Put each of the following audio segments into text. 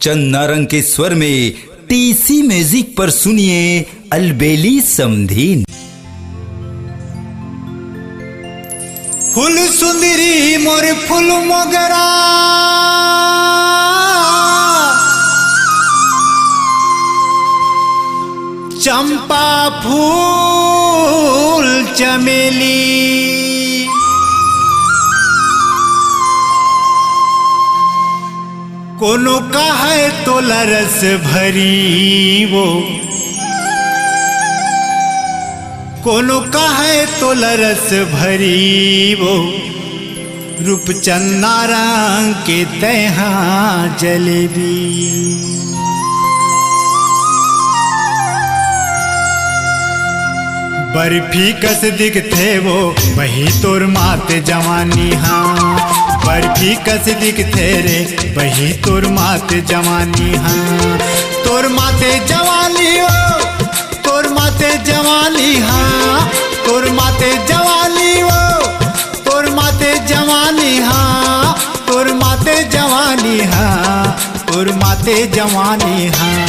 चन्ना रंग के स्वर में टीसी म्यूजिक पर सुनिए अलबेली समधीन। फूल सुंदरी मोर फूल मोगरा चंपा फूल चमेली कोनो का है तो लरस भरी वो, कोनो का है तो लरस भरी वो, रूप चन्ना रंग के तहा जलेबी। बर्फी कस दिखते वो वही तोर माते जवानी, हाँ बर्फी कस दिखते रे वही तोर माते जवानी, हाँ तोर माते जवानी हो, तोर माते जवानी, हाँ तोर माते जवानी हो, तोर माते जवानी, हाँ तोर माते जवानी, हाँ तोर माते जवानी, हाँ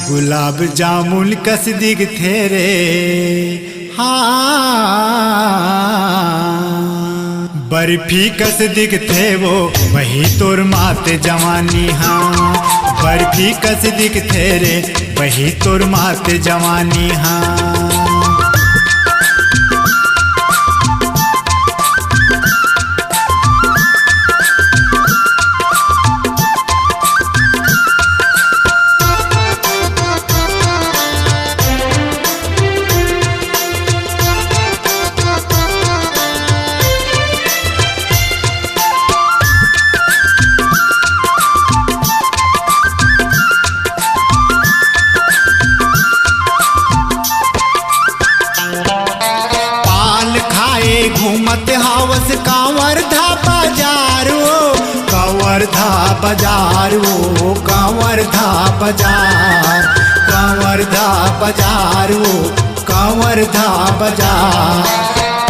गुलाब जामुन कस दिखते रे, हाँ बर्फी कस दिखते वो वही तोर माते जवानी, हाँ बर्फी कस दिखते रे वही तोर माते जवानी, हाँ घूमत हावस कांवर धा बाजारो, कांवर धा बाजारो, कांवर धा बाजार, कांवर धा बाजारो, कांवर धा बाजार।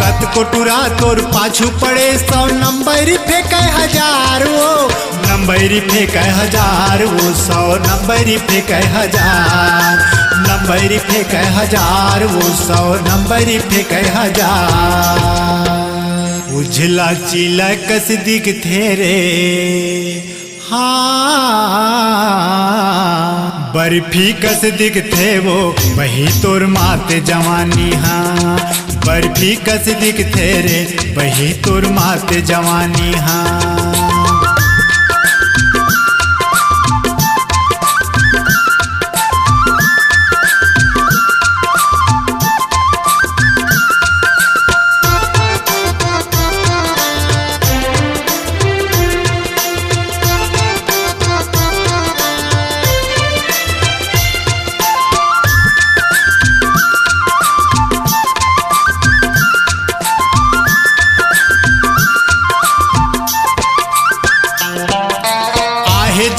कत कोटुरा तोर पाछू पड़े 100 नंबर फेंक हजारो, नंबर फेंक हजार, 100 नंबर फेंक हजार, नंबर फेंक हजार, 100 नंबर फेंक हजार। उजला चिला कस दिखते रे, हाँ बर्फी कस दिखते वो वही तोर माते जवानी, हाँ बर्फी कस दिखते रे वही तोर माते जवानी, हाँ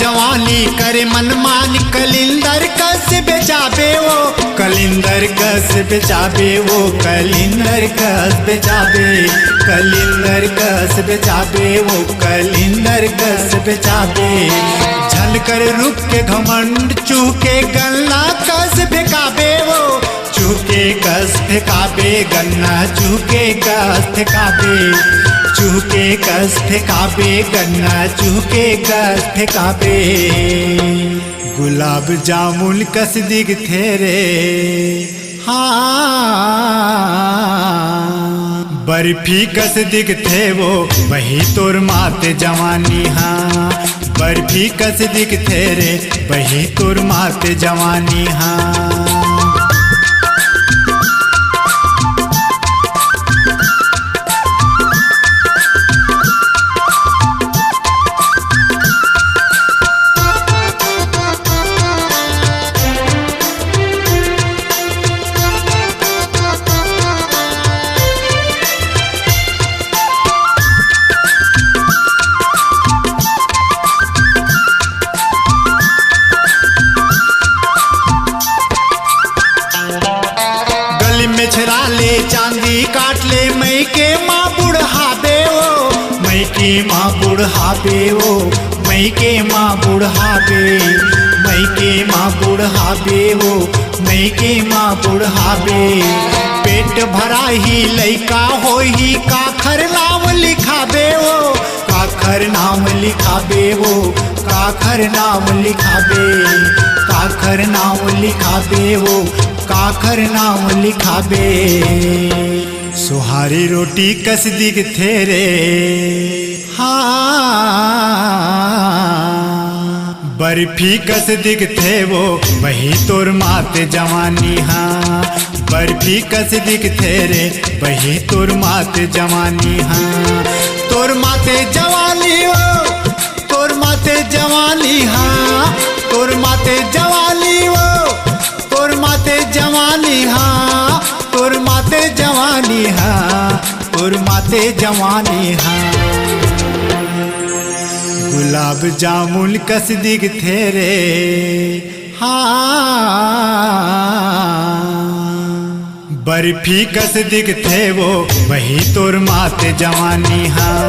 जवानी करे मनमानी कलिंदर कस बेचाबे वो, कलिंदर कस बेचाबे वो, कलिंदर कस बेचाबे, कलिंदर कस बेचाबे वो, कलिंदर कस बेचाबे। झलकर रूप के घमंड चूके गन्ना कस फेंकाबे वो, चूके कस फेंकाबे गन्ना, चूके कस फेंकाबे, चूके कस फेंकाबे गन्ना, चूके कस फेंकाबे। गुलाब जामुन कस दिखते रे, हाँ बर्फी कस दिखते वो वही तोर माते जवानी, हाँ बर्फी कस दिखते रे वही तोर माते जवानी, हाँ चांदी काट ले मई के माँ बुढ़ाबे वो, मई की माँ बुढ़ाबे वो, मई के माँ बुढ़ावे, मई के माँ बुढ़ावे हो, मई के माँ बुढ़ावे। पेट भरा ही लइका हो ही काखर नाम लिखावे हो, काखर नाम लिखावे हो, काखर नाम लिखावे, काखर नाम लिखावे हो, काखर नाम लिखावे। सुहारी रोटी कस दिख थेरे, हाँ बर्फी कस दिख थे वो वही तोर माते जवानी। हाँ बर्फी कस दिख थेरे वही तोर माते जवानी। हाँ तोर माते जवानी हो, तोर माते जवानी। हाँ तोर माते जवानी हो, तोर माते जवानी। हाँ तोर माते जवानी। हाँ तोर माते जवानी। हाँ गुलाब जामुन कस दिख थेरे, हाँ बर्फी कस दिख थे वो वही तोर माते जवानी। हाँ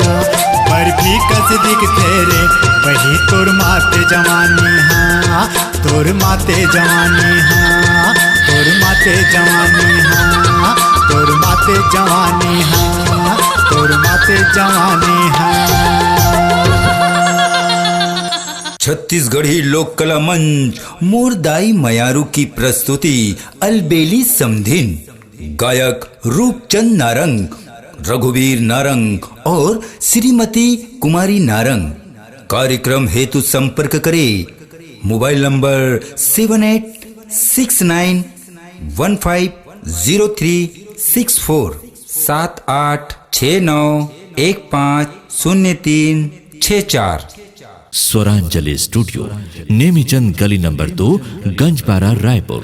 बर्फी कस दिख थेरे वही तोर माते जवानी। हाँ तोर माते जवानी। हाँ तोर माते जवानी। हाँ तोर माते जवानी। हाँ तोर माते जवानी। हाँ छत्तीसगढ़ी लोक कला मंच मोरदाई मयारू की प्रस्तुति अलबेली समधिन। गायक रूपचंद नारंग, रघुवीर नारंग और श्रीमती कुमारी नारंग। कार्यक्रम हेतु संपर्क करें mobile number 7869150364 7869150364। Swaranjali studio, Nemichand गली नंबर 2, गंजपारा, रायपुर।